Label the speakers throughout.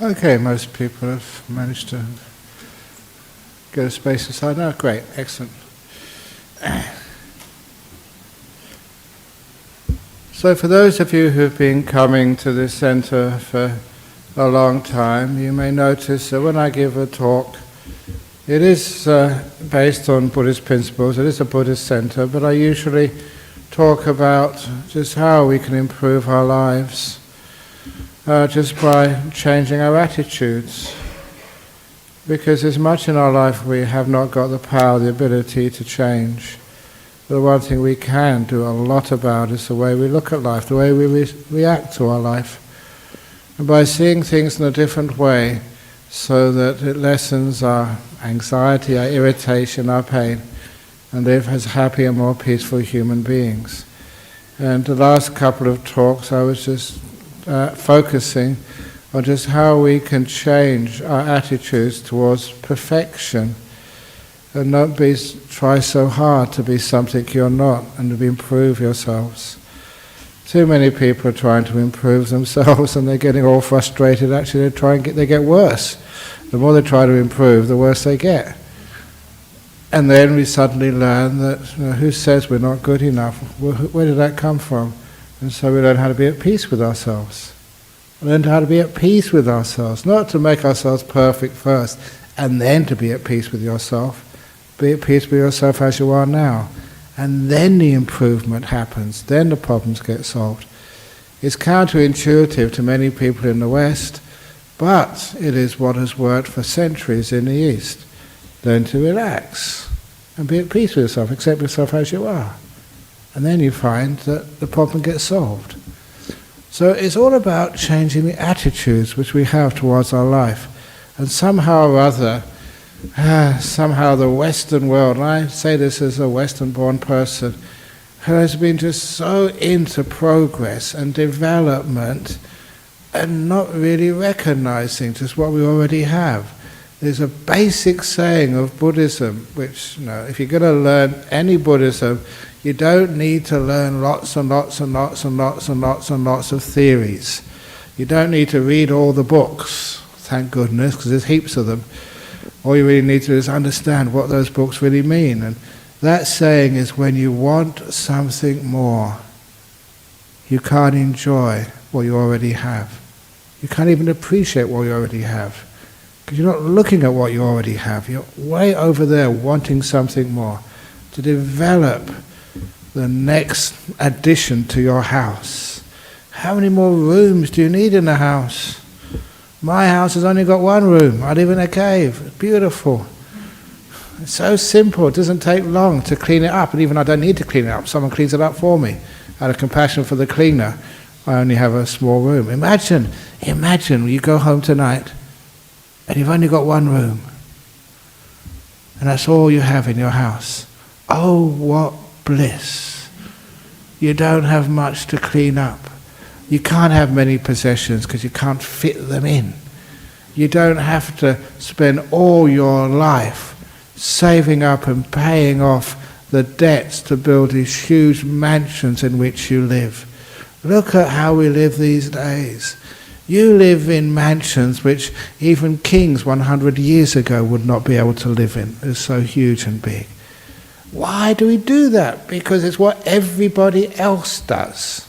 Speaker 1: Okay, most people have managed to get a space aside now. Great, excellent. So for those of you who've been coming to this centre for a long time, you may notice that when I give a talk, it is based on Buddhist principles, it is a Buddhist centre, but I usually talk about just how we can improve our lives just by changing our attitudes. Because there's much in our life we have not got the power, the ability to change. But the one thing we can do a lot about is the way we look at life, the way we react to our life. And by seeing things in a different way, so that it lessens our anxiety, our irritation, our pain, and live as happy and more peaceful human beings. And the last couple of talks I was just focusing on just how we can change our attitudes towards perfection and not try so hard to be something you're not and to improve yourselves. Too many people are trying to improve themselves and they're getting all frustrated. Actually, they get worse. The more they try to improve, the worse they get. And then we suddenly learn that, who says we're not good enough? Where did that come from? And so we learn how to be at peace with ourselves. Learn how to be at peace with ourselves, not to make ourselves perfect first, and then to be at peace with yourself. Be at peace with yourself as you are now. And then the improvement happens, then the problems get solved. It's counterintuitive to many people in the West, but it is what has worked for centuries in the East. Learn to relax and be at peace with yourself, accept yourself as you are. And then you find that the problem gets solved. So it's all about changing the attitudes which we have towards our life. And somehow or other, somehow the Western world, and I say this as a Western-born person, has been just so into progress and development and not really recognizing just what we already have. There's a basic saying of Buddhism, which, if you're going to learn any Buddhism, you don't need to learn lots and lots and lots and lots and lots and lots of theories. You don't need to read all the books, thank goodness, because there's heaps of them. All you really need to do is understand what those books really mean. And that saying is, when you want something more, you can't enjoy what you already have. You can't even appreciate what you already have. Because you're not looking at what you already have. You're way over there wanting something more. To develop the next addition to your house. How many more rooms do you need in a house? My house has only got one room. I live in a cave. It's beautiful. It's so simple. It doesn't take long to clean it up. And even I don't need to clean it up. Someone cleans it up for me. Out of compassion for the cleaner, I only have a small room. Imagine you go home tonight and you've only got one room. And that's all you have in your house. Oh, what bliss. You don't have much to clean up. You can't have many possessions because you can't fit them in. You don't have to spend all your life saving up and paying off the debts to build these huge mansions in which you live. Look at how we live these days. You live in mansions which even kings 100 years ago would not be able to live in. They're so huge and big. Why do we do that? Because it's what everybody else does.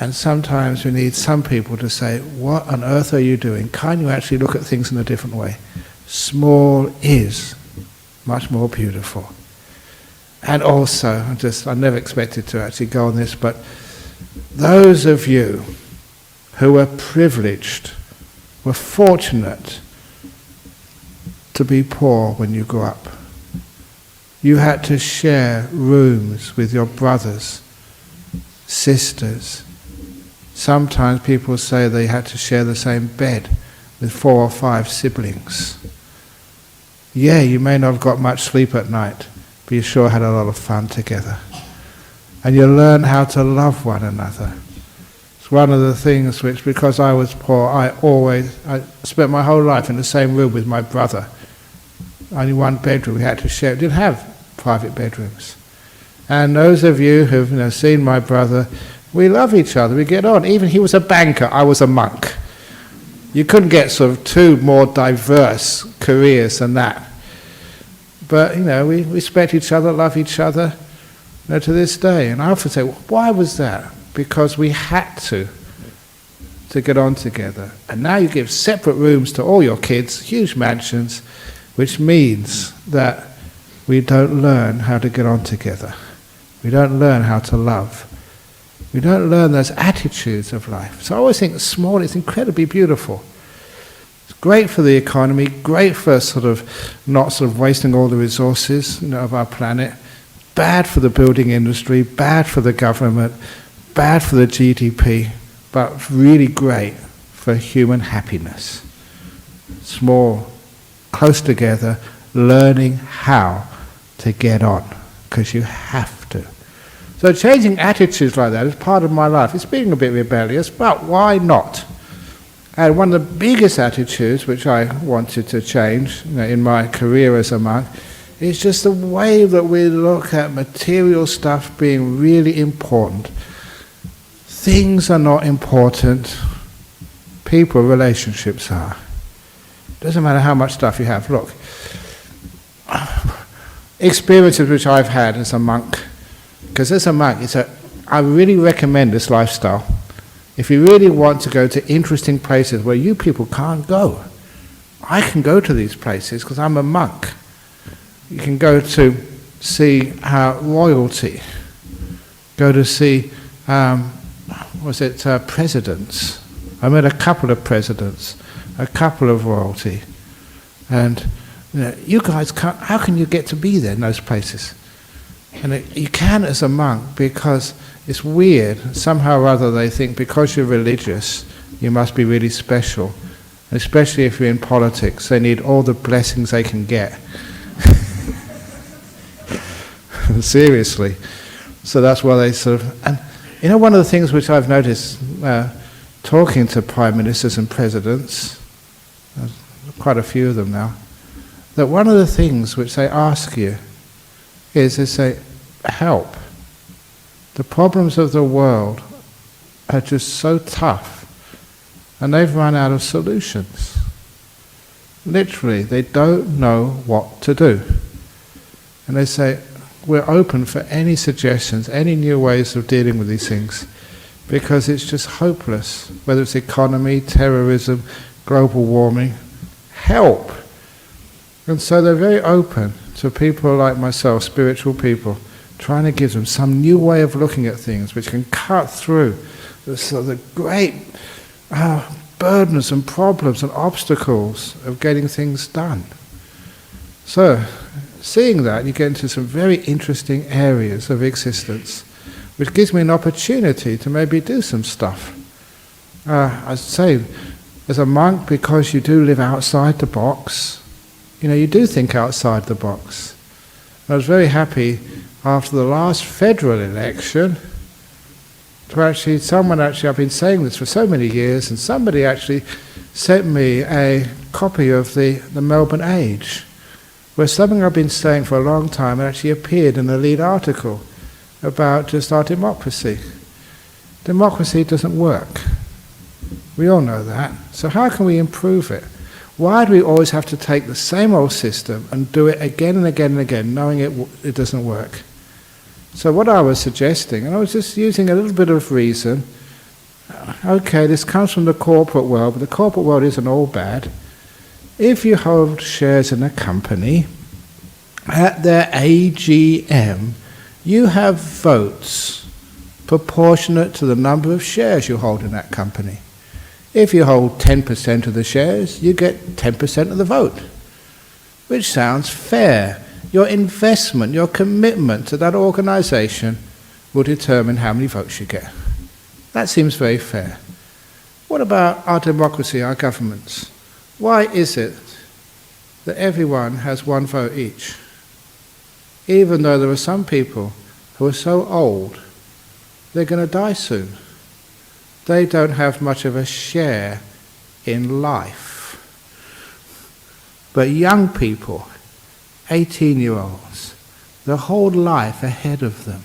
Speaker 1: And sometimes we need some people to say, what on earth are you doing? Can't you actually look at things in a different way? Small is much more beautiful. And also, I never expected to actually go on this, but those of you who were privileged, were fortunate to be poor when you grew up. You had to share rooms with your brothers, sisters. Sometimes people say they had to share the same bed with 4 or 5 siblings. Yeah, you may not have got much sleep at night, but you sure had a lot of fun together. And you learn how to love one another. It's one of the things which, because I was poor, I spent my whole life in the same room with my brother. Only one bedroom we had to share. We didn't have private bedrooms. And those of you who've seen my brother, we love each other, we get on. Even he was a banker, I was a monk. You couldn't get sort of two more diverse careers than that. But, we respect each other, love each other, to this day. And I often say, why was that? Because we had to get on together. And now you give separate rooms to all your kids, huge mansions, which means that we don't learn how to get on together. We don't learn how to love. We don't learn those attitudes of life. So I always think small is incredibly beautiful. It's great for the economy, great for not wasting all the resources of our planet, bad for the building industry, bad for the government, bad for the GDP, but really great for human happiness. Small, close together, learning how to get on, because you have to. So changing attitudes like that is part of my life. It's being a bit rebellious, but why not? And one of the biggest attitudes which I wanted to change in my career as a monk is just the way that we look at material stuff being really important. Things are not important. People, relationships are. Doesn't matter how much stuff you have. Look, experiences which I've had as a monk, because as a monk, I really recommend this lifestyle. If you really want to go to interesting places where you people can't go, I can go to these places because I'm a monk. You can go to see royalty, go to see, presidents. I met a couple of presidents, a couple of royalty, and you guys can't. How can you get to be there in those places? And you can as a monk, because it's weird. Somehow or other they think because you're religious, you must be really special. Especially if you're in politics, they need all the blessings they can get. Seriously. So that's why they and one of the things which I've noticed talking to prime ministers and presidents, quite a few of them now, that one of the things which they ask you is they say, help. The problems of the world are just so tough, and they've run out of solutions. Literally, they don't know what to do. And they say, we're open for any suggestions, any new ways of dealing with these things, because it's just hopeless, whether it's economy, terrorism, global warming. Help! And so they're very open to people like myself, spiritual people, trying to give them some new way of looking at things which can cut through the great burdens and problems and obstacles of getting things done. So, seeing that, you get into some very interesting areas of existence, which gives me an opportunity to maybe do some stuff. I say, as a monk, because you do live outside the box, you do think outside the box. I was very happy after the last federal election to I've been saying this for so many years, and somebody actually sent me a copy of the Melbourne Age, where something I've been saying for a long time actually appeared in the lead article about just our democracy. Democracy doesn't work. We all know that. So how can we improve it? Why do we always have to take the same old system and do it again and again and again, knowing it doesn't work? So what I was suggesting, and I was just using a little bit of reason, okay, this comes from the corporate world, but the corporate world isn't all bad. If you hold shares in a company, at their AGM, you have votes proportionate to the number of shares you hold in that company. If you hold 10% of the shares, you get 10% of the vote, which sounds fair. Your investment, your commitment to that organisation will determine how many votes you get. That seems very fair. What about our democracy, our governments? Why is it that everyone has one vote each? Even though there are some people who are so old, they're going to die soon. they don't have much of a share in life. But young people, 18-year-olds, the whole life ahead of them.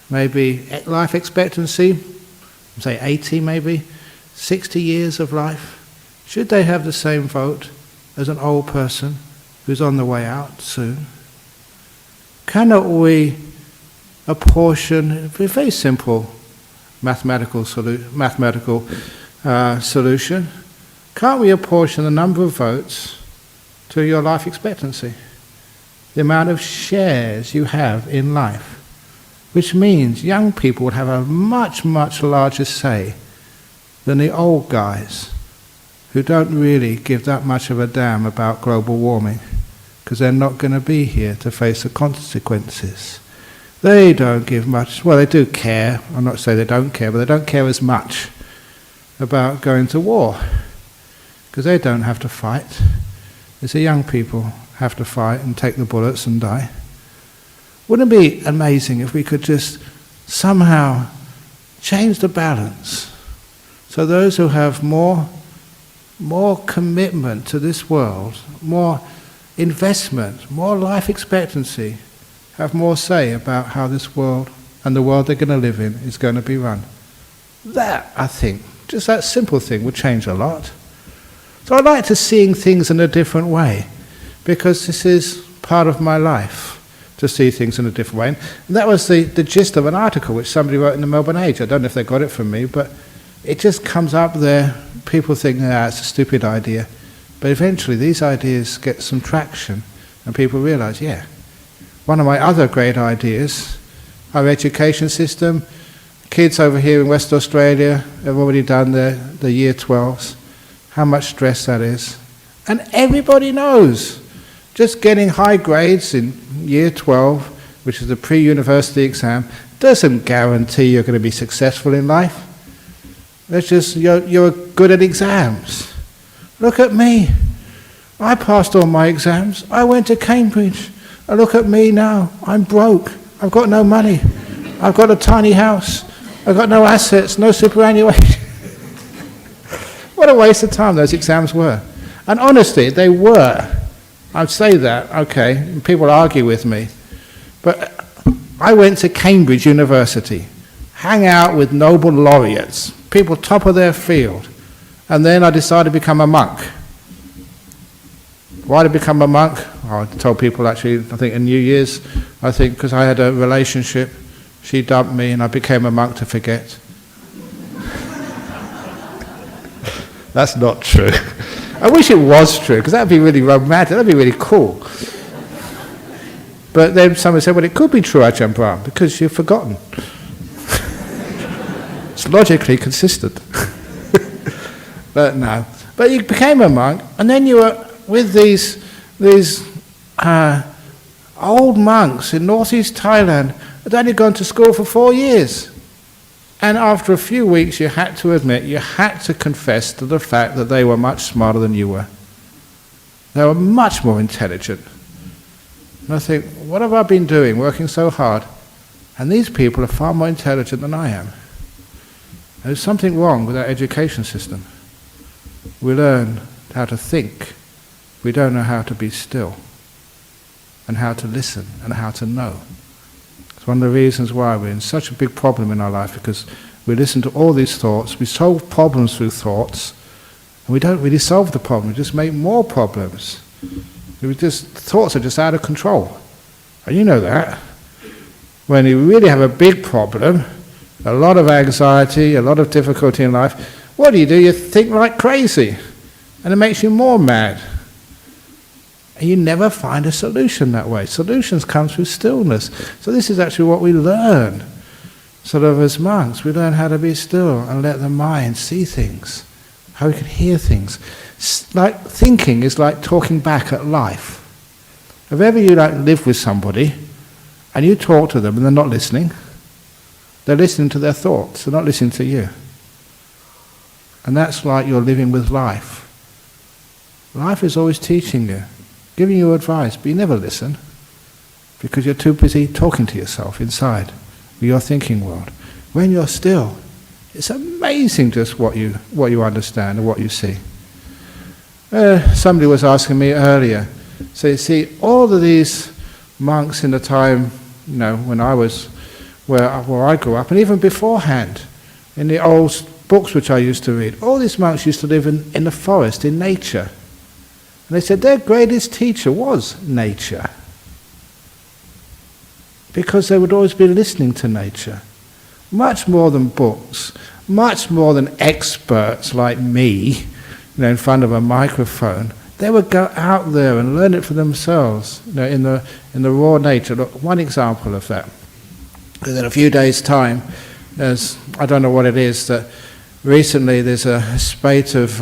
Speaker 1: Maybe life expectancy, say 80 maybe, 60 years of life. Should they have the same vote as an old person who's on the way out soon? Cannot we apportion, a very simple mathematical solution, can't we apportion the number of votes to your life expectancy? The amount of shares you have in life. Which means young people would have a much, much larger say than the old guys who don't really give that much of a damn about global warming because they're not going to be here to face the consequences. They don't give much, well, they do care. I'm not saying they don't care, but they don't care as much about going to war because they don't have to fight. It's the young people have to fight and take the bullets and die. Wouldn't it be amazing if we could just somehow change the balance so those who have more commitment to this world, more investment, more life expectancy, have more say about how this world and the world they're going to live in is going to be run. That, I think, just that simple thing would change a lot. So I like to seeing things in a different way because this is part of my life. To see things in a different way. And that was the gist of an article which somebody wrote in the Melbourne Age. I don't know if they got it from me, but it just comes up there. People think, it's a stupid idea. But eventually these ideas get some traction and people realise, one of my other great ideas, our education system, kids over here in West Australia have already done the year 12s, how much stress that is. And everybody knows. Just getting high grades in year 12, which is the pre-university exam, doesn't guarantee you're going to be successful in life. It's just you're good at exams. Look at me. I passed all my exams. I went to Cambridge. And look at me now. I'm broke. I've got no money. I've got a tiny house. I've got no assets, no superannuation. What a waste of time those exams were. And honestly, they were. I'd say that, okay, people argue with me, but I went to Cambridge University, hang out with Nobel laureates, people top of their field, and then I decided to become a monk. Why did I become a monk? I told people actually, I think in New Year's, because I had a relationship, she dumped me and I became a monk to forget. That's not true. I wish it was true, because that would be really romantic, that would be really cool. But then someone said, well, it could be true, Ajahn Brahm, because you've forgotten. It's logically consistent. But no. But you became a monk, and then you were with these old monks in northeast Thailand who had only gone to school for 4 years. And after a few weeks, you had to admit, you had to confess to the fact that they were much smarter than you were. They were much more intelligent. And I think, what have I been doing, working so hard? And these people are far more intelligent than I am. And there's something wrong with our education system. We learn how to think. We don't know how to be still. And how to listen and how to know. One of the reasons why we're in such a big problem in our life, because we listen to all these thoughts, we solve problems through thoughts, and we don't really solve the problem, we just make more problems. Thoughts are just out of control. And you know that. When you really have a big problem, a lot of anxiety, a lot of difficulty in life, what do? You think like crazy. And it makes you more mad. And you never find a solution that way. Solutions come through stillness. So this is actually what we learn, sort of as monks. We learn how to be still and let the mind see things, how we can hear things. Like thinking is like talking back at life. Have ever you lived with somebody and you talk to them and they're not listening? They're listening to their thoughts, they're not listening to you. And that's like you're living with life. Life is always teaching you, giving you advice, but you never listen because you're too busy talking to yourself inside with your thinking world. When you're still, It's amazing just what you understand and what you see. Somebody was asking me earlier, so you see, all of these monks in the time, when I was where I grew up, and even beforehand, in the old books which I used to read, all these monks used to live in the forest, in nature. And they said their greatest teacher was nature. Because they would always be listening to nature. Much more than books, much more than experts like me, in front of a microphone. They would go out there and learn it for themselves, in the raw nature. Look, one example of that. In a few days' time, I don't know what it is, that recently there's a spate of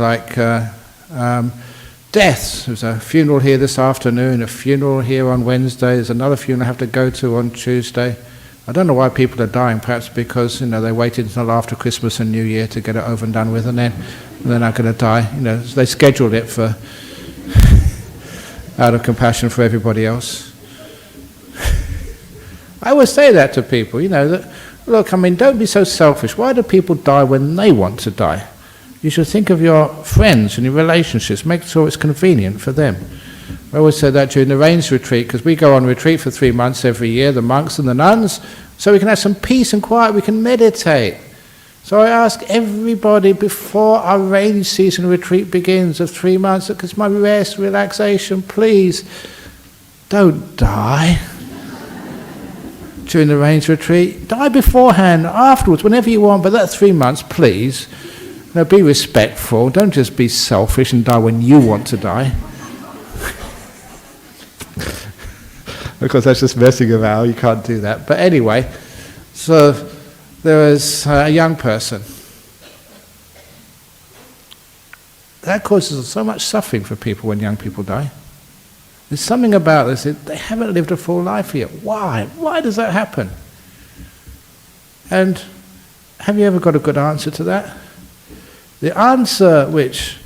Speaker 1: deaths. There's a funeral here this afternoon, a funeral here on Wednesday, there's another funeral I have to go to on Tuesday. I don't know why people are dying, perhaps because they waited until after Christmas and New Year to get it over and done with, and then they're not going to die. They scheduled it for out of compassion for everybody else. I always say that to people, that, look, don't be so selfish. Why do people die when they want to die? You should think of your friends and your relationships. Make sure it's convenient for them. I always say that during the rains retreat, because we go on retreat for 3 months every year, the monks and the nuns, so we can have some peace and quiet, we can meditate. So I ask everybody before our rainy season retreat begins of 3 months, because my rest, relaxation, please, don't die during the rains retreat. Die beforehand, afterwards, whenever you want, but that 3 months, please. Be respectful, don't just be selfish and die when you want to die. Because that's just messing about, you can't do that. But anyway, so there was a young person. That causes so much suffering for people when young people die. There's something about this, they haven't lived a full life yet. Why? Why does that happen? And have you ever got a good answer to that? The answer which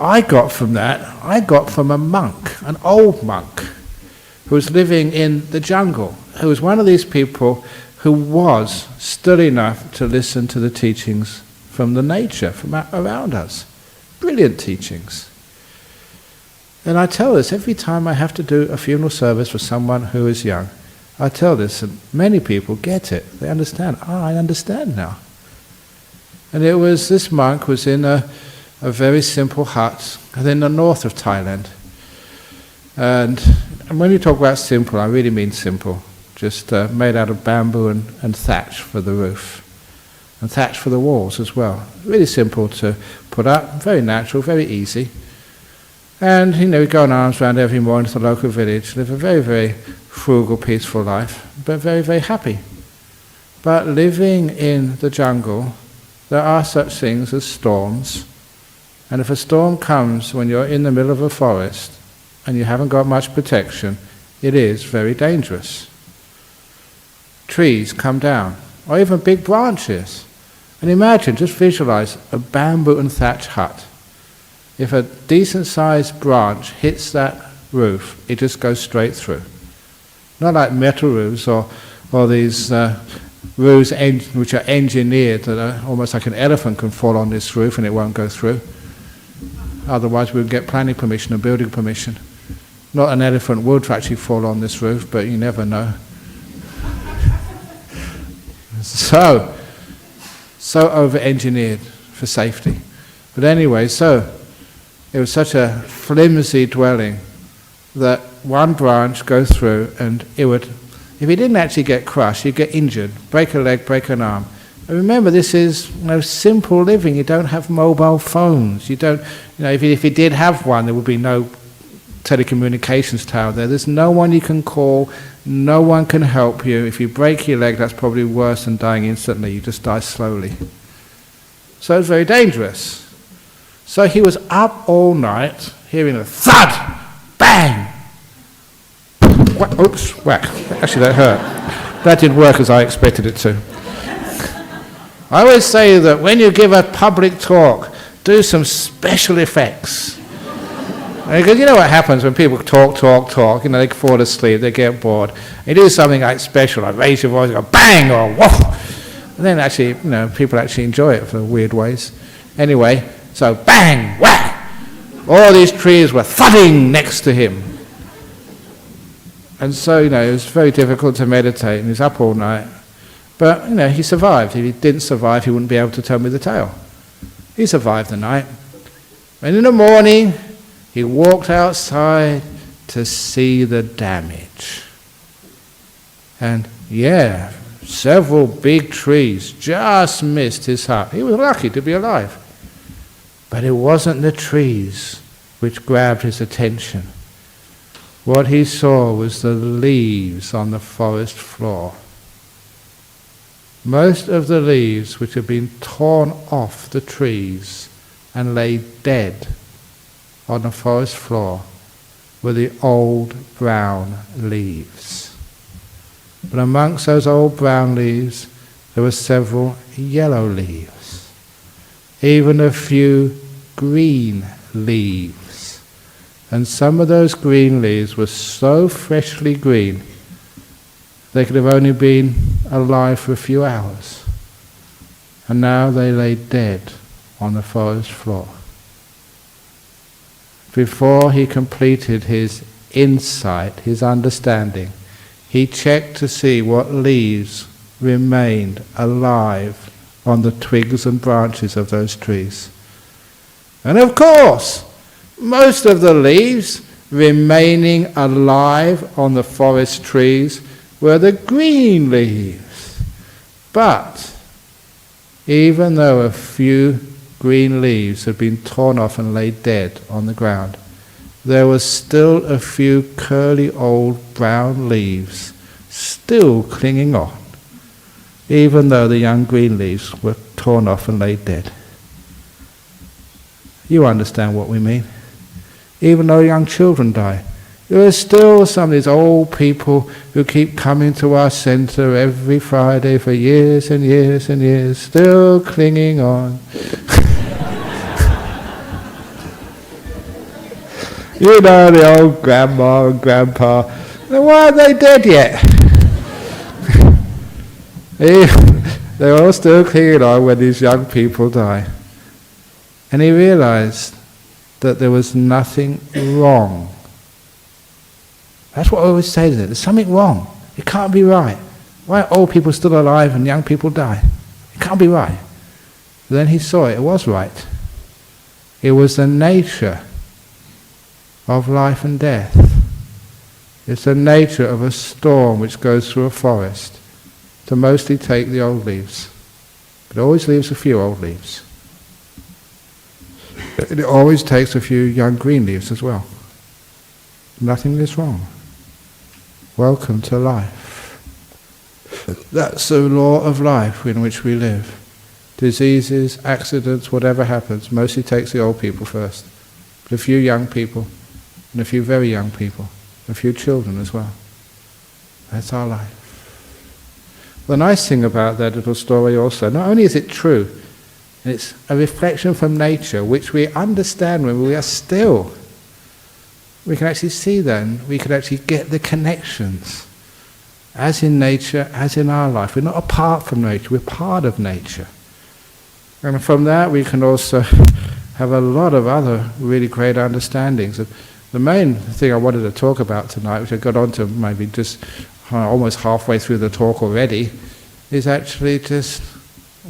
Speaker 1: I got from that, I got from a monk, an old monk, who was living in the jungle, who was one of these people who was still enough to listen to the teachings from the nature, from around us. Brilliant teachings. And I tell this every time I have to do a funeral service for someone who is young. I tell this, and many people get it. They understand. I understand now. And it was, this monk was in a very simple hut in the north of Thailand. And when you talk about simple, I really mean simple. Just made out of bamboo and thatch for the roof. And thatch for the walls as well. Really simple to put up, very natural, very easy. And, we go on arms round every morning to the local village, live a very, very frugal, peaceful life, but very, very happy. But living in the jungle, there are such things as storms, and if a storm comes when you're in the middle of a forest and you haven't got much protection, it is very dangerous. Trees come down, or even big branches. And imagine, just visualize a bamboo and thatch hut. If a decent-sized branch hits that roof, it just goes straight through. Not like metal roofs or these roofs which are engineered that are almost like an elephant can fall on this roof and it won't go through. Otherwise we would get planning permission and building permission. Not an elephant would actually fall on this roof, but you never know. So over-engineered for safety. But anyway, so it was such a flimsy dwelling that one branch goes through and it would, if he didn't actually get crushed, he'd get injured, break a leg, break an arm. And remember, this is simple living. You don't have mobile phones. You don't, if you did have one, there would be no telecommunications tower there. There's no one you can call. No one can help you. If you break your leg, that's probably worse than dying instantly. You just die slowly. So it's very dangerous. So he was up all night, hearing a thud, bang, oops, whack. Actually, that hurt. That didn't work as I expected it to. I always say that when you give a public talk, do some special effects. Because you know what happens when people talk, they fall asleep, they get bored. You do something like special, like raise your voice, go bang, or woof. And then actually, people actually enjoy it for weird ways. Anyway, so bang, whack! All these trees were thudding next to him. And so, it was very difficult to meditate, and he was up all night. But, he survived. If he didn't survive, he wouldn't be able to tell me the tale. He survived the night. And in the morning, he walked outside to see the damage. And several big trees just missed his hut. He was lucky to be alive. But it wasn't the trees which grabbed his attention. What he saw was the leaves on the forest floor. Most of the leaves which had been torn off the trees and lay dead on the forest floor were the old brown leaves. But amongst those old brown leaves there were several yellow leaves, even a few green leaves. And some of those green leaves were so freshly green they could have only been alive for a few hours. And now they lay dead on the forest floor. Before he completed his insight, his understanding, he checked to see what leaves remained alive on the twigs and branches of those trees. And of course, most of the leaves remaining alive on the forest trees were the green leaves. But even though a few green leaves had been torn off and laid dead on the ground, there was still a few curly old brown leaves still clinging on, even though the young green leaves were torn off and laid dead. You understand what we mean? Even though young children die, there are still some of these old people who keep coming to our centre every Friday for years and years and years, still clinging on. The old grandma and grandpa. Now why aren't they dead yet? They're all still clinging on when these young people die. And he realised that there was nothing wrong. That's what I always say to them. There's something wrong. It can't be right. Why are old people still alive and young people die? It can't be right. But then he saw it was right. It was the nature of life and death. It's the nature of a storm which goes through a forest to mostly take the old leaves. But it always leaves a few old leaves. It always takes a few young green leaves as well. Nothing is wrong. Welcome to life. That's the law of life in which we live. Diseases, accidents, whatever happens, mostly takes the old people first. But a few young people, and a few very young people, a few children as well. That's our life. The nice thing about that little story also, not only is it true, it's a reflection from nature which we understand when we are still. We can actually see then, we can actually get the connections. As in nature, as in our life. We're not apart from nature, we're part of nature. And from that we can also have a lot of other really great understandings. The main thing I wanted to talk about tonight, which I got onto maybe just almost halfway through the talk already, is actually just,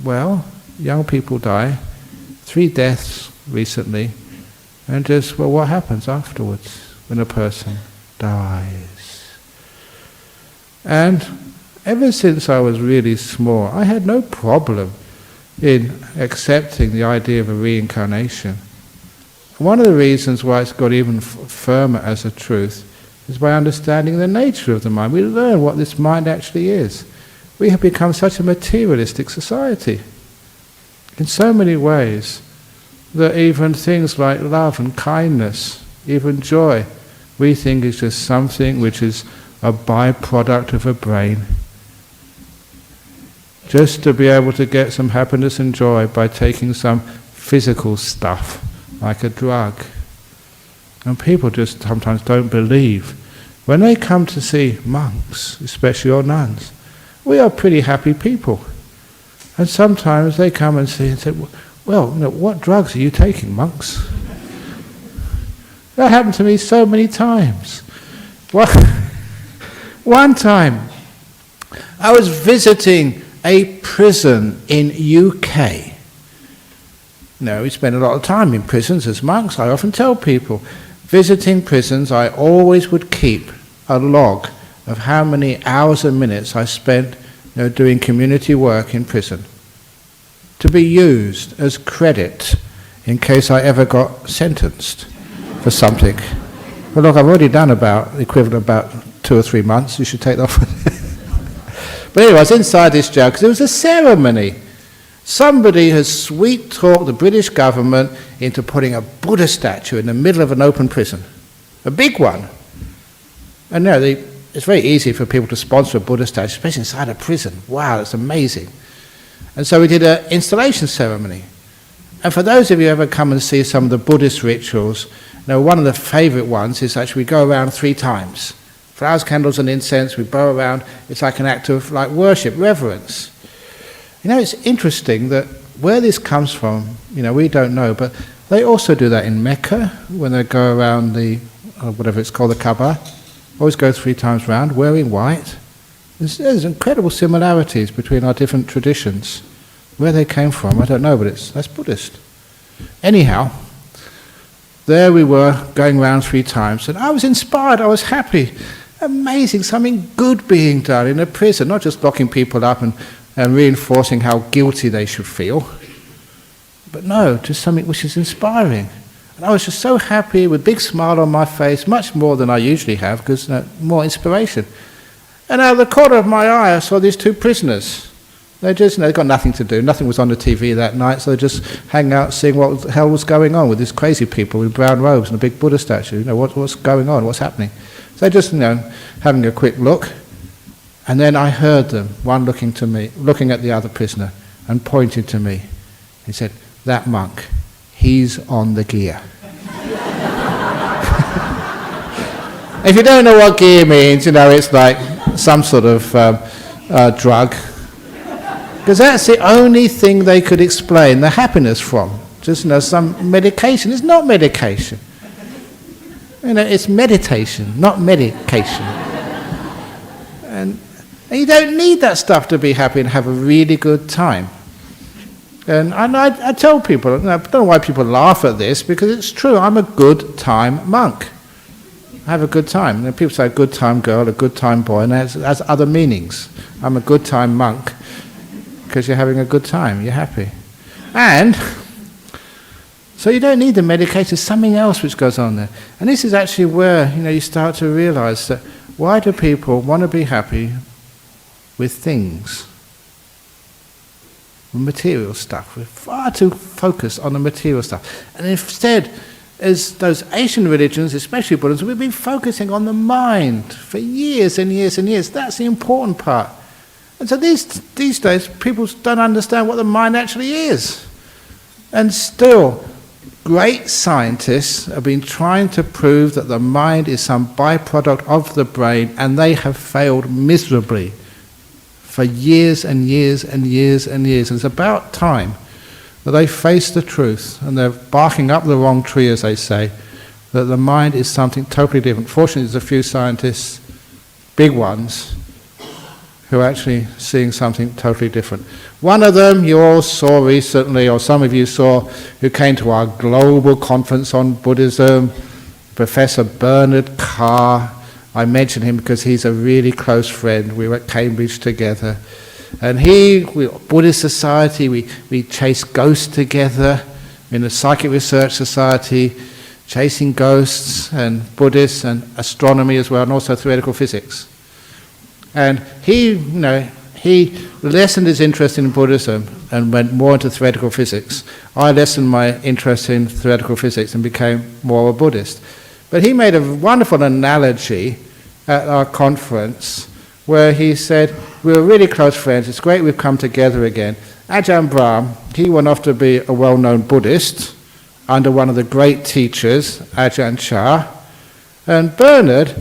Speaker 1: young people die, 3 deaths recently, and just, what happens afterwards when a person dies? And ever since I was really small, I had no problem in accepting the idea of a reincarnation. One of the reasons why it's got even firmer as a truth is by understanding the nature of the mind. We learn what this mind actually is. We have become such a materialistic society in so many ways that even things like love and kindness, even joy, we think is just something which is a byproduct of a brain. Just to be able to get some happiness and joy by taking some physical stuff, like a drug. And people just sometimes don't believe. When they come to see monks, especially or nuns, we are pretty happy people. And sometimes they come and see and say, well, what drugs are you taking, monks? That happened to me so many times. One time, I was visiting a prison in UK. We spend a lot of time in prisons as monks. I often tell people, visiting prisons, I always would keep a log of how many hours and minutes I spent doing community work in prison, to be used as credit in case I ever got sentenced for something. Well, look, I've already done about the equivalent of about 2 or 3 months. You should take that off. But anyway, I was inside this jail because it was a ceremony. Somebody has sweet-talked the British government into putting a Buddha statue in the middle of an open prison. A big one. And it's very easy for people to sponsor a Buddha statue, especially inside a prison. Wow, that's amazing. And so we did an installation ceremony. And for those of you who ever come and see some of the Buddhist rituals, one of the favourite ones is actually we go around 3 times. Flowers, candles and incense, we bow around. It's like an act of worship, reverence. It's interesting that where this comes from, we don't know, but they also do that in Mecca when they go around the, whatever it's called, the Kaaba. Always go 3 times round, wearing white. There's incredible similarities between our different traditions. Where they came from, I don't know, but that's Buddhist. Anyhow, there we were going round 3 times, and I was inspired, I was happy. Amazing, something good being done in a prison, not just locking people up and reinforcing how guilty they should feel, but no, just something which is inspiring. And I was just so happy, with a big smile on my face, much more than I usually have, because more inspiration. And out of the corner of my eye, I saw these 2 prisoners. They got nothing to do. Nothing was on the TV that night, so they just hang out seeing what the hell was going on with these crazy people with brown robes and a big Buddha statue. What's going on? What's happening? So they just, having a quick look. And then I heard them, one looking at the other prisoner and pointing to me. He said, "That monk, he's on the gear." If you don't know what gear means, it's like some sort of drug. Because that's the only thing they could explain the happiness from. Just, some medication. It's not medication. It's meditation, not medication. And you don't need that stuff to be happy and have a really good time. And I tell people, I don't know why people laugh at this, because it's true, I'm a good time monk. I have a good time. People say a good time girl, a good time boy, and it has other meanings. I'm a good time monk because you're having a good time, you're happy. And so you don't need the medication, there's something else which goes on there. And this is actually where you start to realise that why do people want to be happy with things? With material stuff. We're far too focused on the material stuff. And instead, as those Asian religions, especially Buddhism, we've been focusing on the mind for years and years and years. That's the important part. And so these days, people don't understand what the mind actually is. And still, great scientists have been trying to prove that the mind is some byproduct of the brain, and they have failed miserably for years and years and years and years. And it's about time that they face the truth, and they're barking up the wrong tree, as they say, that the mind is something totally different. Fortunately, there's a few scientists, big ones, who are actually seeing something totally different. One of them you all saw recently, or some of you saw, who came to our global conference on Buddhism, Professor Bernard Carr. I mention him because he's a really close friend. We were at Cambridge together. And Buddhist Society, we chase ghosts together in the Psychic Research Society, chasing ghosts and Buddhists and astronomy as well, and also theoretical physics. And he lessened his interest in Buddhism and went more into theoretical physics. I lessened my interest in theoretical physics and became more a Buddhist. But he made a wonderful analogy at our conference where he said, we were really close friends, it's great we've come together again. Ajahn Brahm, he went off to be a well-known Buddhist under one of the great teachers, Ajahn Chah. And Bernard,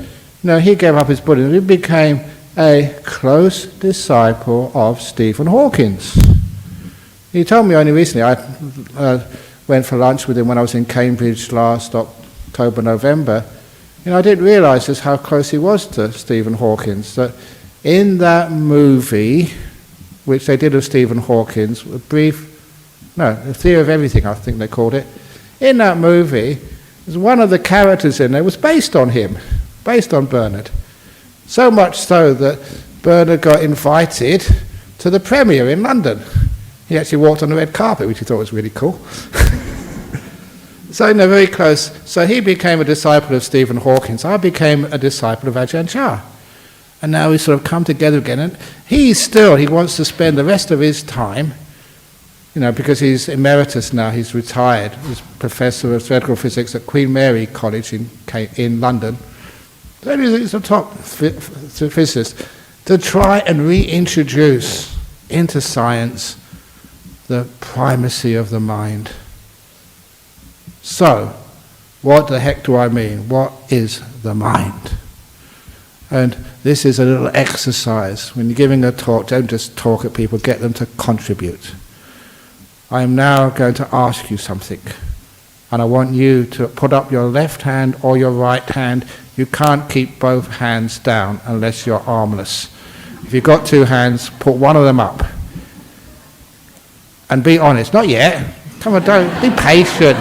Speaker 1: he gave up his Buddhism. He became a close disciple of Stephen Hawkins. He told me only recently, I went for lunch with him when I was in Cambridge last October, November. I didn't realise just how close he was to Stephen Hawking. That in that movie, which they did of Stephen Hawking, The Theory of Everything, I think they called it. In that movie, one of the characters in there was based on him, based on Bernard. So much so that Bernard got invited to the premiere in London. He actually walked on the red carpet, which he thought was really cool. So they're very close. So he became a disciple of Stephen Hawking. I became a disciple of Ajahn Chah. And now we sort of come together again. And he wants to spend the rest of his time, because he's emeritus now, he's retired. He's professor of theoretical physics at Queen Mary College in London. So he's a top physicist, to try and reintroduce into science the primacy of the mind. So, what the heck do I mean? What is the mind? And this is a little exercise. When you're giving a talk, don't just talk at people, get them to contribute. I am now going to ask you something. And I want you to put up your left hand or your right hand. You can't keep both hands down unless you're armless. If you've got two hands, put one of them up. And be honest. Not yet. Come on, don't. Be patient.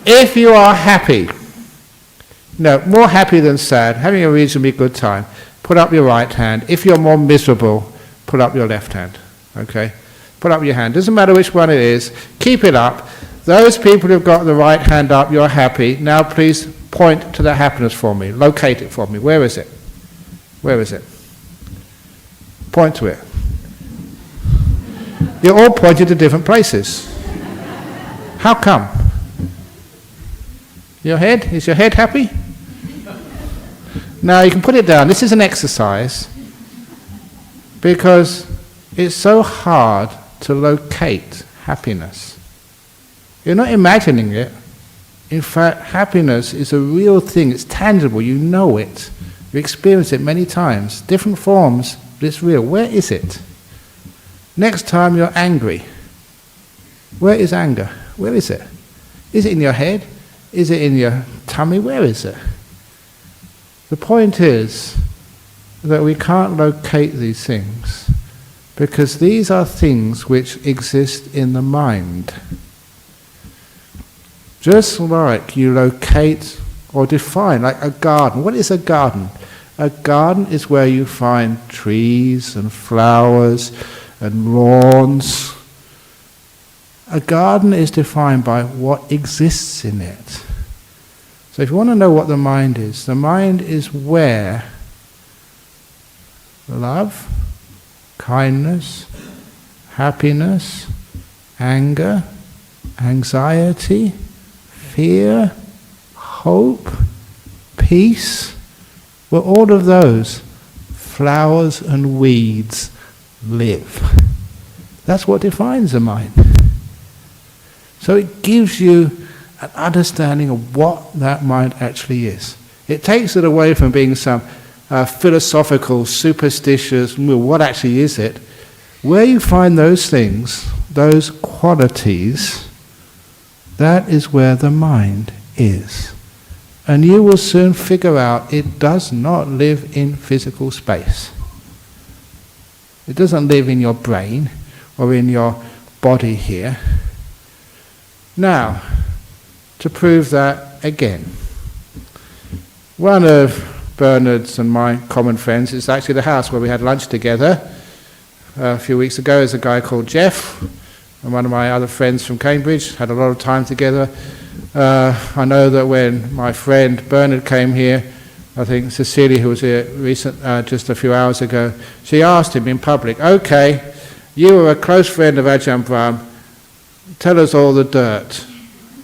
Speaker 1: If you are happy, more happy than sad, having a reasonably good time, put up your right hand. If you're more miserable, put up your left hand. Okay? Put up your hand. Doesn't matter which one it is. Keep it up. Those people who've got the right hand up, you're happy. Now please point to the happiness for me. Locate it for me. Where is it? Where is it? Point to it. You're all pointing to different places. How come? Your head? Is your head happy? Now you can put it down. This is an exercise because it's so hard to locate happiness. You're not imagining it. In fact, happiness is a real thing. It's tangible. You know it. You experience it many times. Different forms, but it's real. Where is it? Next time you're angry. Where is anger? Where is it? Is it in your head? Is it in your tummy? Where is it? The point is that we can't locate these things because these are things which exist in the mind. Just like you locate or define, like a garden. What is a garden? A garden is where you find trees and flowers and lawns. A garden is defined by what exists in it. So if you want to know what the mind is where love, kindness, happiness, anger, anxiety, fear, hope, peace, where all of those flowers and weeds live. That's what defines the mind. So it gives you an understanding of what that mind actually is. It takes it away from being some philosophical, superstitious, what actually is it? Where you find those things, those qualities, that is where the mind is. And you will soon figure out it does not live in physical space. It doesn't live in your brain or in your body here. Now, to prove that again, one of Bernard's and my common friends is actually the house where we had lunch together a few weeks ago. There's a guy called Jeff, and one of my other friends from Cambridge, had a lot of time together. I know that when my friend Bernard came here, I think Cecilia, who was here just a few hours ago, she asked him in public, okay, you were a close friend of Ajahn Brahm, tell us all the dirt.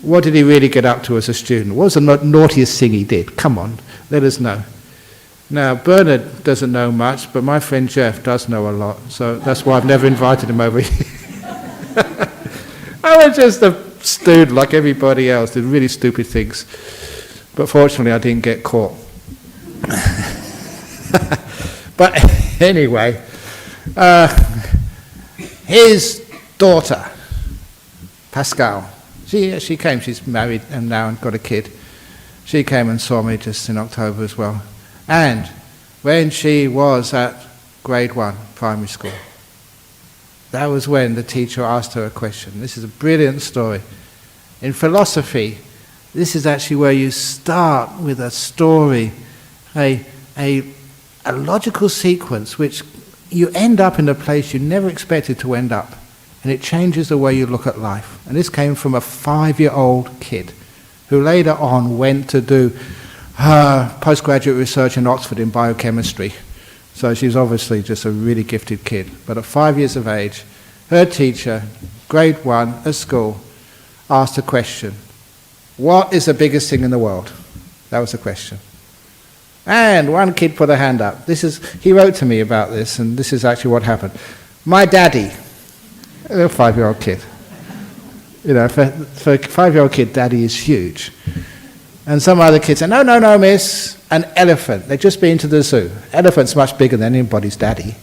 Speaker 1: What did he really get up to as a student? What was the naughtiest thing he did? Come on, let us know. Now, Bernard doesn't know much, but my friend Jeff does know a lot, so that's why I've never invited him over here. I was just a student like everybody else, did really stupid things. But fortunately, I didn't get caught. But anyway, his daughter, Pascal, she came, she's married and now got a kid. She came and saw me just in October as well. And when she was at grade 1 primary school, that was when the teacher asked her a question. This is a brilliant story. In philosophy, this is actually where you start with a story, a logical sequence which you end up in a place you never expected to end up. And it changes the way you look at life. And this came from a 5-year-old kid who later on went to do postgraduate research in Oxford in biochemistry. So she's obviously just a really gifted kid. But at 5 years of age, her teacher, grade 1 at school, asked a question. What is the biggest thing in the world? That was the question. And one kid put a hand up. He wrote to me about this, and this is actually what happened. My daddy, a 5-year-old kid. You know, for a 5-year-old kid, daddy is huge. And some other kids say, no, miss, an elephant. They've just been to the zoo. Elephant's much bigger than anybody's daddy.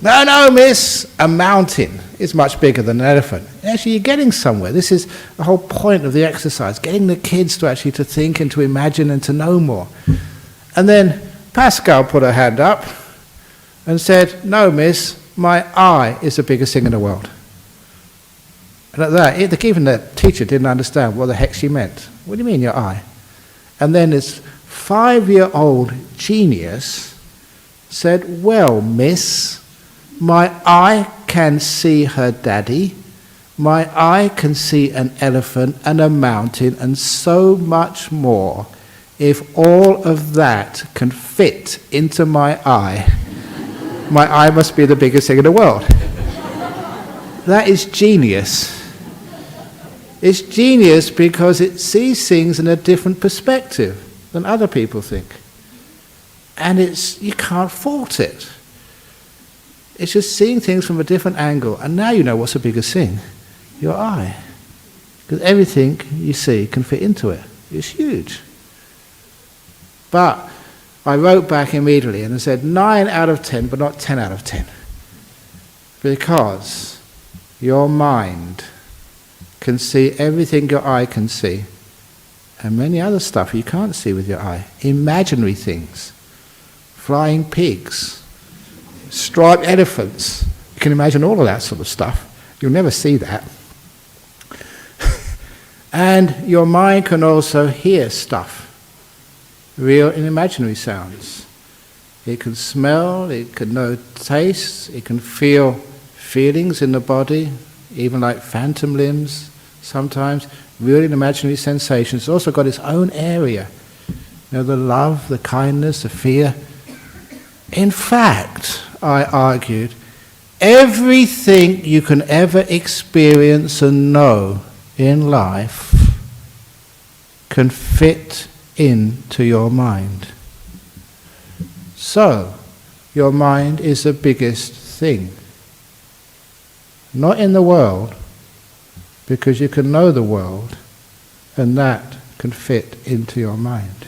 Speaker 1: No, miss, a mountain is much bigger than an elephant. Actually, you're getting somewhere. This is the whole point of the exercise, getting the kids to actually to think and to imagine and to know more. And then Pascal put her hand up and said, no, miss, my eye is the biggest thing in the world. And at that, even the teacher didn't understand what the heck she meant. What do you mean, your eye? And then this 5-year-old genius said, well, miss, my eye can see her daddy, my eye can see an elephant and a mountain and so much more. If all of that can fit into my eye must be the biggest thing in the world. That is genius. It's genius because it sees things in a different perspective than other people think. And you can't fault it. It's just seeing things from a different angle. And now you know what's the biggest thing? Your eye. Because everything you see can fit into it. It's huge. But I wrote back immediately and I said 9 out of 10, but not 10 out of 10. Because your mind can see everything your eye can see, and many other stuff you can't see with your eye. Imaginary things, flying pigs, striped elephants. You can imagine all of that sort of stuff. You'll never see that. And your mind can also hear stuff, real and imaginary sounds. It can smell, it can know tastes, it can feel feelings in the body, even like phantom limbs sometimes, real and imaginary sensations. It's also got its own area. You know, the love, the kindness, the fear. In fact, I argued, everything you can ever experience and know in life can fit into your mind. So, your mind is the biggest thing. Not in the world, because you can know the world, and that can fit into your mind.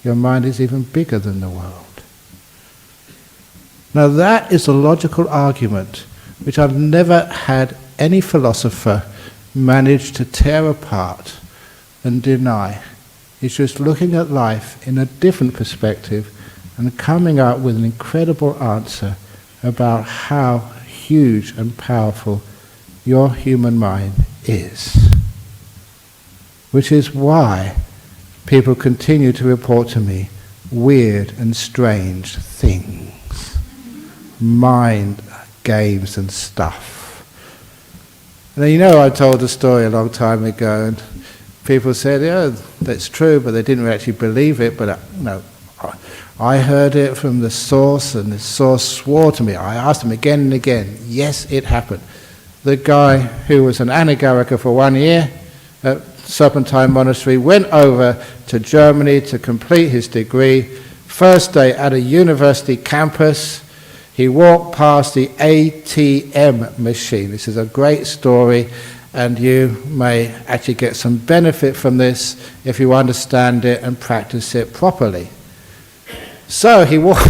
Speaker 1: Your mind is even bigger than the world. Now that is a logical argument which I've never had any philosopher manage to tear apart and deny. It's just looking at life in a different perspective and coming up with an incredible answer about how huge and powerful your human mind is. Which is why people continue to report to me weird and strange things. Mind games and stuff. And you know, I told the story a long time ago and people said, yeah, that's true, but they didn't actually believe it. But no, I heard it from the source, and the source swore to me. I asked him again and again. Yes, it happened. The guy who was an anagarika for 1 year at Serpentine Monastery went over to Germany to complete his degree. First day at a university campus, he walked past the ATM machine. This is a great story, and you may actually get some benefit from this if you understand it and practice it properly. So he walked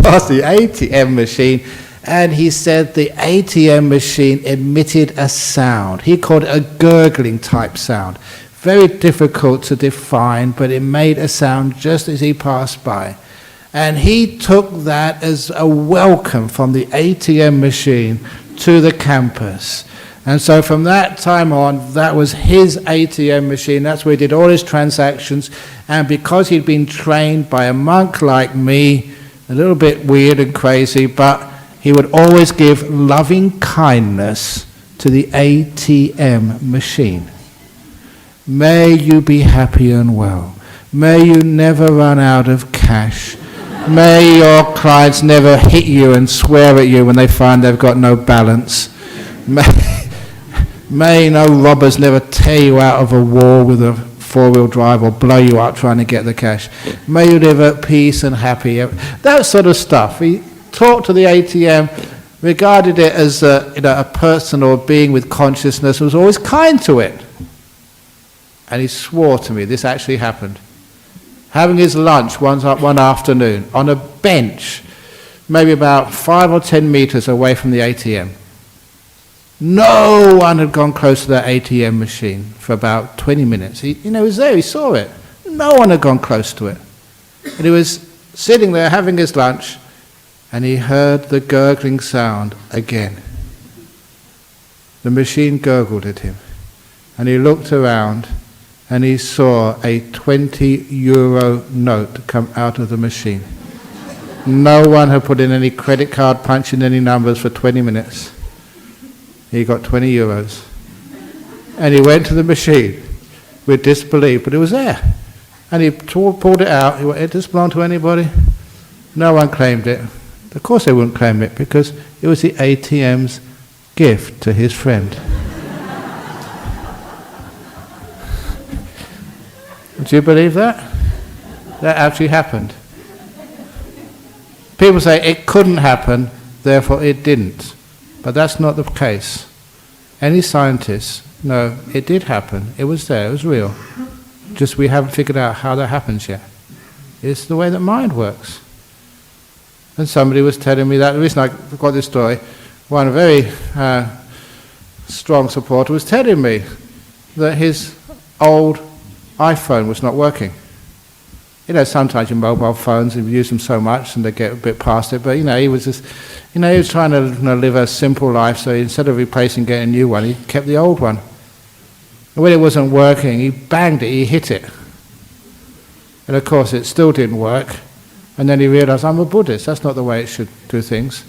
Speaker 1: past the ATM machine, And he said the ATM machine emitted a sound. He called it a gurgling type sound. Very difficult to define, but it made a sound just as he passed by. And he took that as a welcome from the ATM machine to the campus. And so from that time on, that was his ATM machine. That's where he did all his transactions. And because he'd been trained by a monk like me, a little bit weird and crazy, but he would always give loving kindness to the ATM machine. May you be happy and well. May you never run out of cash. May your clients never hit you and swear at you when they find they've got no balance. May no robbers never tear you out of a wall with a four-wheel drive or blow you up trying to get the cash. May you live at peace and happy. That sort of stuff. He talked to the ATM, regarded it as a person or being with consciousness, was always kind to it. And he swore to me, this actually happened. Having his lunch one afternoon on a bench, maybe about 5 or 10 meters away from the ATM. No one had gone close to that ATM machine for about 20 minutes. He was there, he saw it. No one had gone close to it. And he was sitting there having his lunch, and he heard the gurgling sound again. The machine gurgled at him. And he looked around, and he saw a 20-euro note come out of the machine. No one had put in any credit card, punched in any numbers for 20 minutes. He got 20 euros. And he went to the machine with disbelief, but it was there. And he pulled it out. He went, "It does belong to anybody?" No one claimed it. Of course they wouldn't claim it, because it was the ATM's gift to his friend. Do you believe that? That actually happened. People say it couldn't happen, therefore it didn't. But that's not the case. Any scientists know it did happen. It was there, it was real. Just we haven't figured out how that happens yet. It's the way that mind works. And somebody was telling me that, the reason I got this story, one very strong supporter was telling me that his old iPhone was not working. Sometimes your mobile phones, you use them so much and they get a bit past it, but he was just, he was trying to live a simple life, so instead of replacing, getting a new one, he kept the old one. And when it wasn't working, he banged it, he hit it. And of course it still didn't work, and then he realized, I'm a Buddhist, that's not the way it should do things.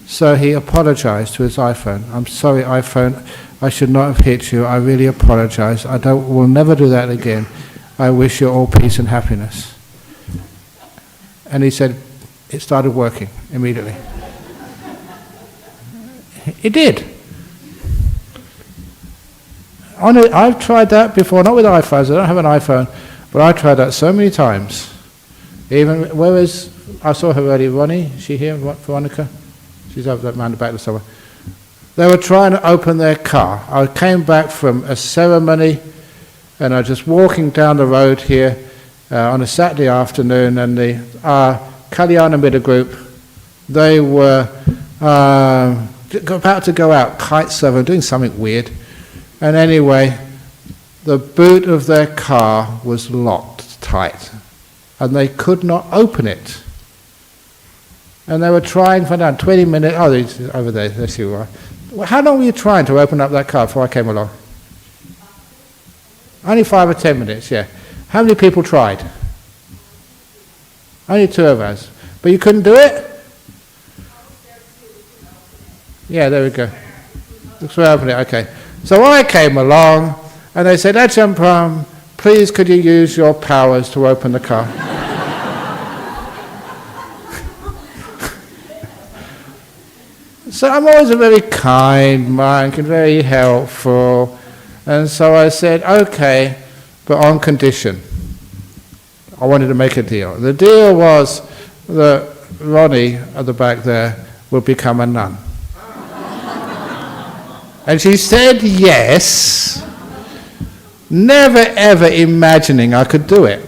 Speaker 1: So he apologized to his iPhone. "I'm sorry, iPhone, I should not have hit you, I really apologize, will never do that again. I wish you all peace and happiness." And he said, it started working immediately. It did. I've tried that before, not with iPhones, I don't have an iPhone, but I tried that so many times. Even, I saw her earlier, Ronnie, is she here, Veronica? She's over there around the back somewhere. They were trying to open their car. I came back from a ceremony, and I was just walking down the road here on a Saturday afternoon, and the Kalyana Middle group, they were about to go out, kite surfing, doing something weird. And anyway, the boot of their car was locked tight, and they could not open it. And they were trying for now 20 minutes. Oh, over there, there you are. Well, how long were you trying to open up that car before I came along? Only 5 or 10 minutes, yeah. How many people tried? Only 2 of us. But you couldn't do it? Yeah, there we go. Looks like I opened it, okay. So I came along, and they said, Ajahn Brahm, please could you use your powers to open the car? So I'm always a very kind monk and very helpful. And so I said, okay, but on condition. I wanted to make a deal. The deal was that Ronnie at the back there would become a nun. And she said yes, never ever imagining I could do it.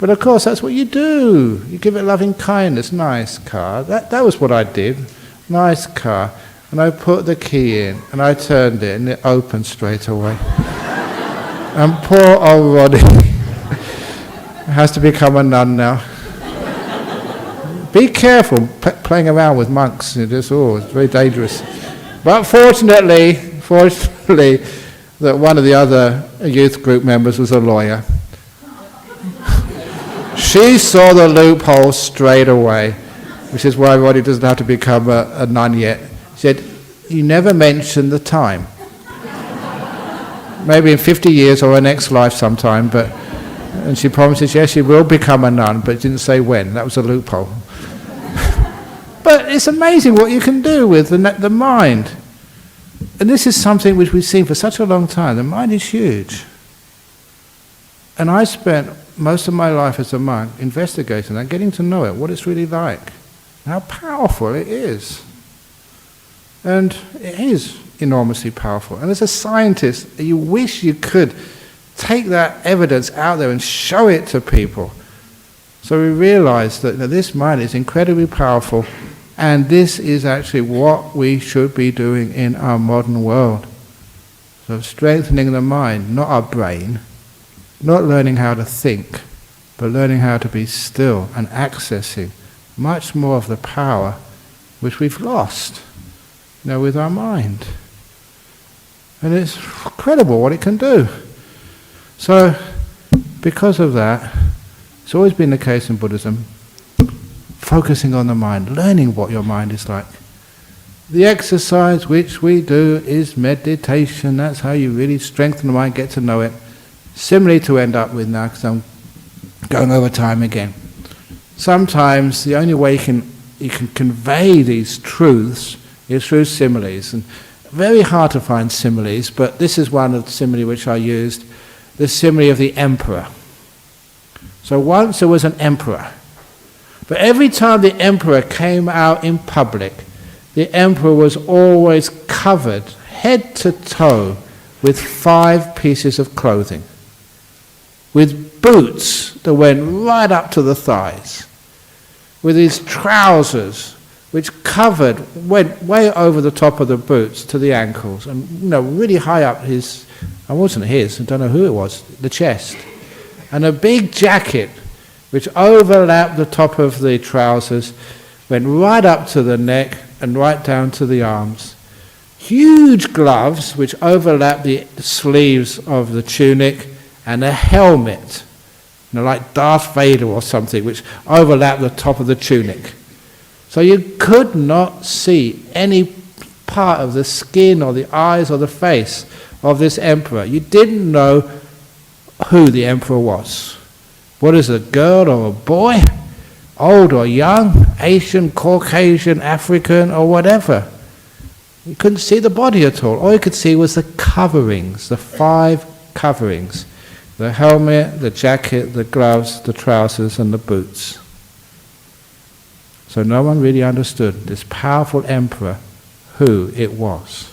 Speaker 1: But of course, that's what you do. You give it loving kindness. Nice car. That was what I did. Nice car. And I put the key in, and I turned it, and it opened straight away. And poor old Roddy has to become a nun now. Be careful playing around with monks. It's very dangerous. But fortunately, that one of the other youth group members was a lawyer. She saw the loophole straight away, which is why Roddy doesn't have to become a nun yet. She said, "You never mentioned the time. Maybe in 50 years or her next life sometime, and she promises, yes, she will become a nun, but didn't say when. That was a loophole." But it's amazing what you can do with the mind. And this is something which we've seen for such a long time. The mind is huge. And I spent most of my life as a monk investigating that, getting to know it, what it's really like, how powerful it is. And it is enormously powerful. And as a scientist, you wish you could take that evidence out there and show it to people. So we realize that this mind is incredibly powerful, and this is actually what we should be doing in our modern world. So strengthening the mind, not our brain, not learning how to think, but learning how to be still and accessing much more of the power which we've lost, with our mind. And it's incredible what it can do. So, because of that, it's always been the case in Buddhism, focusing on the mind, learning what your mind is like. The exercise which we do is meditation. That's how you really strengthen the mind, get to know it. Similarly to end up with now, because I'm going over time again. Sometimes the only way you can convey these truths is through similes. And very hard to find similes, but this is one of the simile which I used, the simile of the emperor. So once there was an emperor, but every time the emperor came out in public, the emperor was always covered head to toe with 5 pieces of clothing, with boots that went right up to the thighs, with his trousers which went way over the top of the boots to the ankles, and really high up his, I wasn't his, I don't know who it was, the chest, and a big jacket which overlapped the top of the trousers, went right up to the neck and right down to the arms. Huge gloves which overlapped the sleeves of the tunic, and a helmet, like Darth Vader or something, which overlapped the top of the tunic. So you could not see any part of the skin or the eyes or the face of this emperor. You didn't know who the emperor was. What is it, a girl or a boy? Old or young? Asian, Caucasian, African, or whatever. You couldn't see the body at all. All you could see was the coverings, the 5 coverings. The helmet, the jacket, the gloves, the trousers, and the boots. So no one really understood this powerful emperor, who it was.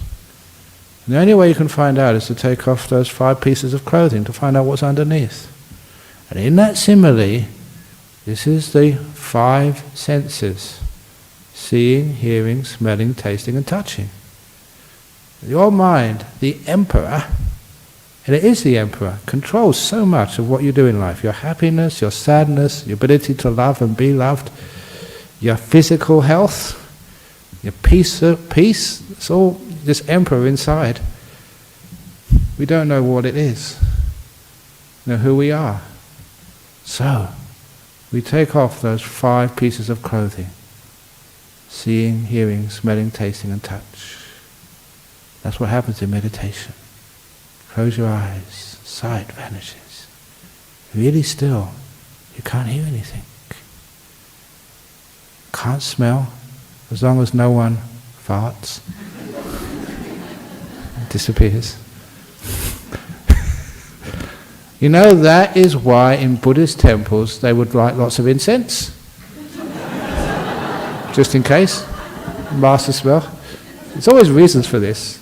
Speaker 1: And the only way you can find out is to take off those 5 pieces of clothing to find out what's underneath. And in that simile, this is the 5 senses: seeing, hearing, smelling, tasting, and touching. Your mind, the emperor, and it is the emperor, controls so much of what you do in life. Your happiness, your sadness, your ability to love and be loved, your physical health, your peace. It's all this emperor inside. We don't know what it is, who we are. So, we take off those 5 pieces of clothing: seeing, hearing, smelling, tasting, and touch. That's what happens in meditation. Close your eyes, sight vanishes. Really still, you can't hear anything. Can't smell, as long as no one farts. It disappears. That is why in Buddhist temples they would light lots of incense. Just in case. Master smell. There's always reasons for this.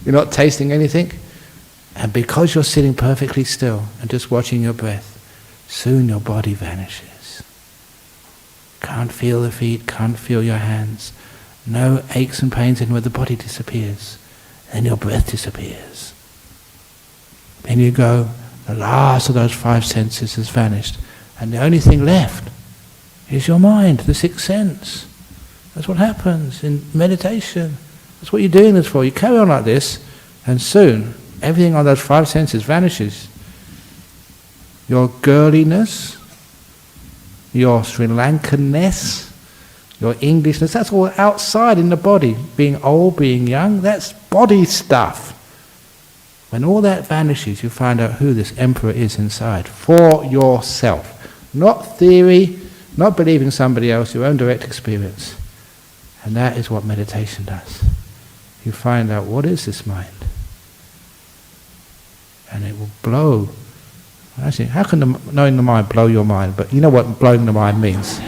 Speaker 1: You're not tasting anything.
Speaker 2: And because you're sitting perfectly still and just watching your breath, soon your body vanishes. Can't feel the feet, can't feel your hands. No aches and pains anywhere, the body disappears. Then your breath disappears. Then you go, the last of those 5 senses has vanished. And the only thing left is your mind, the 6th sense. That's what happens in meditation. That's what you're doing this for. You carry on like this, and soon everything on those 5 senses vanishes. Your girliness, your Sri Lankanness, your Englishness, that's all outside in the body. Being old, being young, that's body stuff. When all that vanishes, you find out who this emperor is inside, for yourself. Not theory, not believing somebody else, your own direct experience. And that is what meditation does. You find out, what is this mind? And it will blow. Actually, how can knowing the mind blow your mind? But you know what blowing the mind means.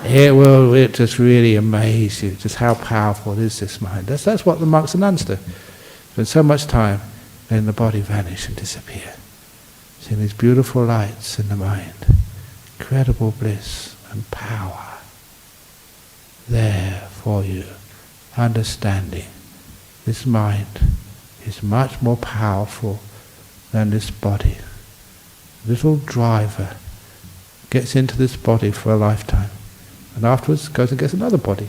Speaker 2: It just really amaze you, just how powerful is this mind. That's what the monks and nuns do. Spend so much time, then the body vanish and disappear. See these beautiful lights in the mind. Incredible bliss and power there for you. Understanding this mind is much more powerful than this body. Little driver gets into this body for a lifetime and afterwards goes and gets another body,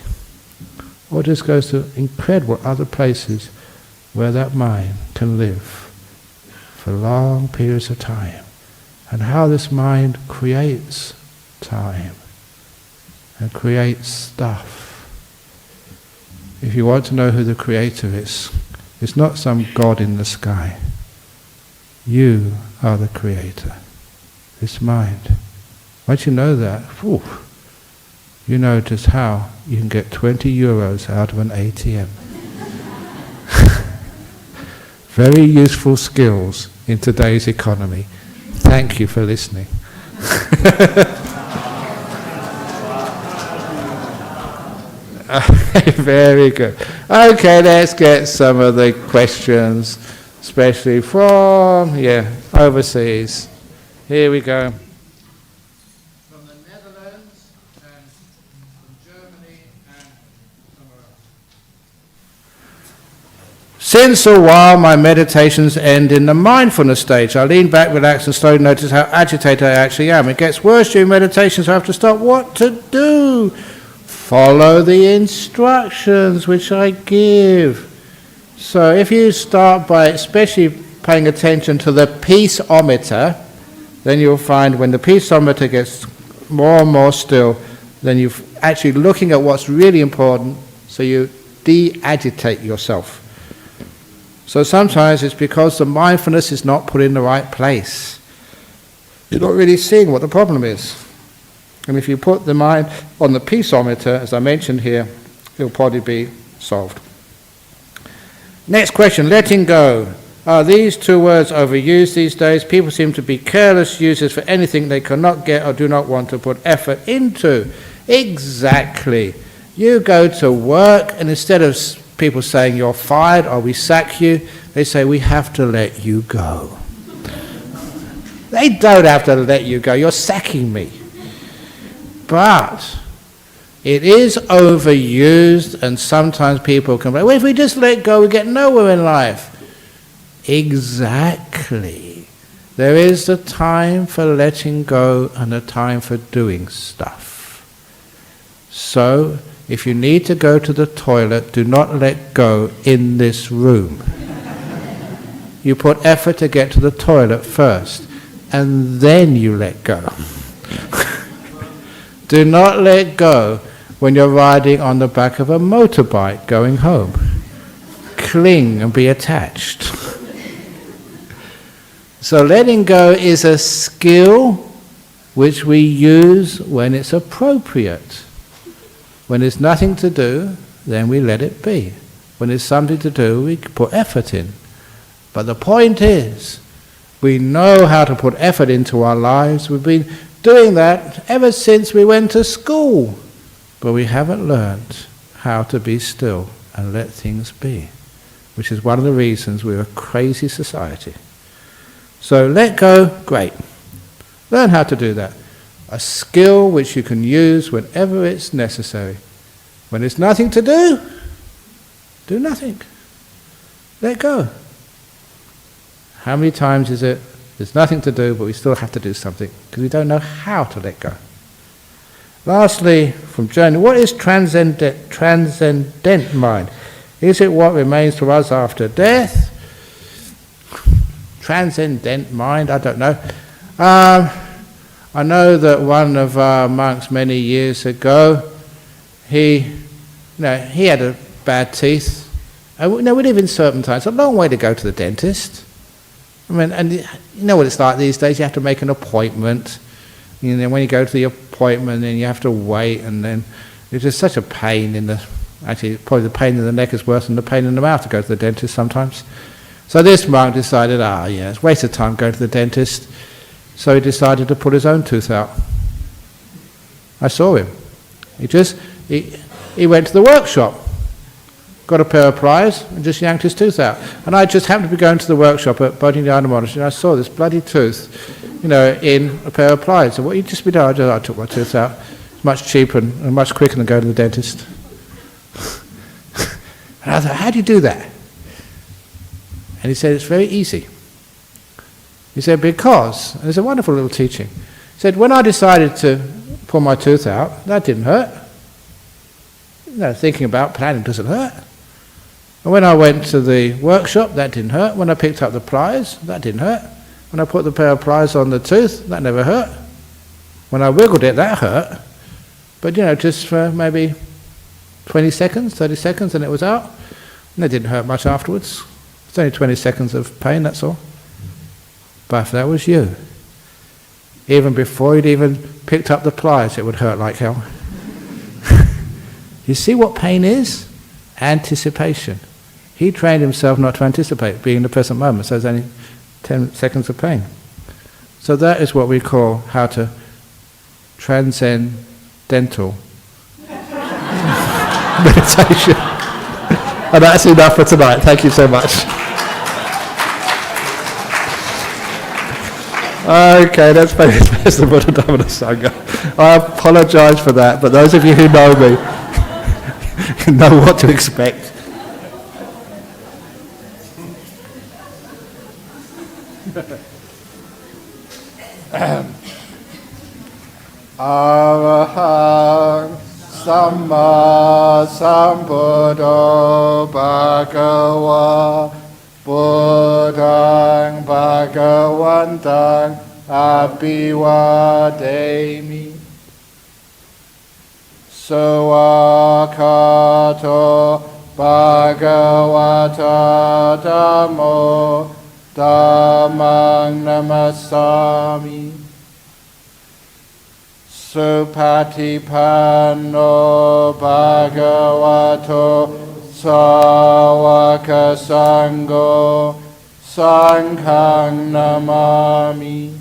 Speaker 2: or just goes to incredible other places where that mind can live for long periods of time. And how this mind creates time and creates stuff. If you want to know who the creator is, it's not some God in the sky. You are the creator. This mind. Once you know that, you know just how you can get 20 euros out of an ATM. Very useful skills in today's economy. Thank you for listening. Very good. Okay, let's get some of the questions, especially from, overseas. Here we go. From the Netherlands and from Germany and somewhere else. Since a while my meditations end in the mindfulness stage. I lean back, relax and slowly notice how agitated I actually am. It gets worse during meditations, so I have to stop. What to do? Follow the instructions which I give. So if you start by especially paying attention to the peaceometer, then you'll find when the peaceometer gets more and more still, then you're actually looking at what's really important, so you de-agitate yourself. So sometimes it's because the mindfulness is not put in the right place. You're not really seeing what the problem is. And if you put the mind on the peaceometer, as I mentioned here, it'll probably be solved. Next question, letting go. Are these 2 words overused these days? People seem to be careless users for anything they cannot get or do not want to put effort into. Exactly. You go to work and instead of people saying you're fired or we sack you, they say we have to let you go. They don't have to let you go, you're sacking me. But it is overused, and sometimes people complain, well, if we just let go, we get nowhere in life. Exactly. There is a time for letting go and a time for doing stuff. So, if you need to go to the toilet, do not let go in this room. You put effort to get to the toilet first, and then you let go. Do not let go when you're riding on the back of a motorbike going home. Cling and be attached. So letting go is a skill which we use when it's appropriate. When there's nothing to do, then we let it be. When there's something to do, we put effort in. But the point is, we know how to put effort into our lives. We've been doing that ever since we went to school. But we haven't learned how to be still and let things be. which is one of the reasons we're a crazy society. So let go, great. Learn how to do that. A skill which you can use whenever it's necessary. When there's nothing to do nothing. Let go. How many times is it there's nothing to do, but we still have to do something because we don't know how to let go? Lastly, from journey, what is transcendent mind? Is it what remains to us after death? Transcendent mind, I don't know. I know that one of our monks many years ago, he had a bad teeth. We live in serpentine. It's a long way to go to the dentist. I mean, and you know what it's like these days. You have to make an appointment. And then when you go to the appointment, then you have to wait, and then it's just such a pain in the. Actually, probably the pain in the neck is worse than the pain in the mouth to go to the dentist sometimes. So this monk decided, it's a waste of time going to the dentist. So he decided to pull his own tooth out. I saw him. He went to the workshop, got a pair of pliers, and just yanked his tooth out. And I just happened to be going to the workshop at Bodhinyana Monastery, and I saw this bloody tooth, in a pair of pliers. So what you just be doing? I took my tooth out. It's much cheaper and much quicker than going to the dentist. And I thought, how do you do that? And he said, it's very easy. He said, because, and it's a wonderful little teaching. He said, when I decided to pull my tooth out, that didn't hurt. Thinking about planning doesn't hurt. And when I went to the workshop, that didn't hurt. When I picked up the pliers, that didn't hurt. When I put the pair of pliers on the tooth, that never hurt. When I wiggled it, that hurt. But, just for maybe 20 seconds, 30 seconds, and it was out. And it didn't hurt much afterwards. It's only 20 seconds of pain, that's all. But if that was you, even before you'd even picked up the pliers, it would hurt like hell. You see what pain is? Anticipation. He trained himself not to anticipate, being in the present moment, so there's only 10 seconds of pain. So that is what we call how to transcendental meditation. And that's enough for tonight. Thank you so much. Okay, let's pray the Buddha Dhamma and Sangha. I apologise for that, but those of you who know me know what to expect. Arahang Samma Sambuddho Bhagava Buddhang Bhagavantang Abhivademi Sawakato Bhagavata Dhammo Dhammang Namasami Supatipanno Bhagavato Sawaka Sangho Sanghang Namami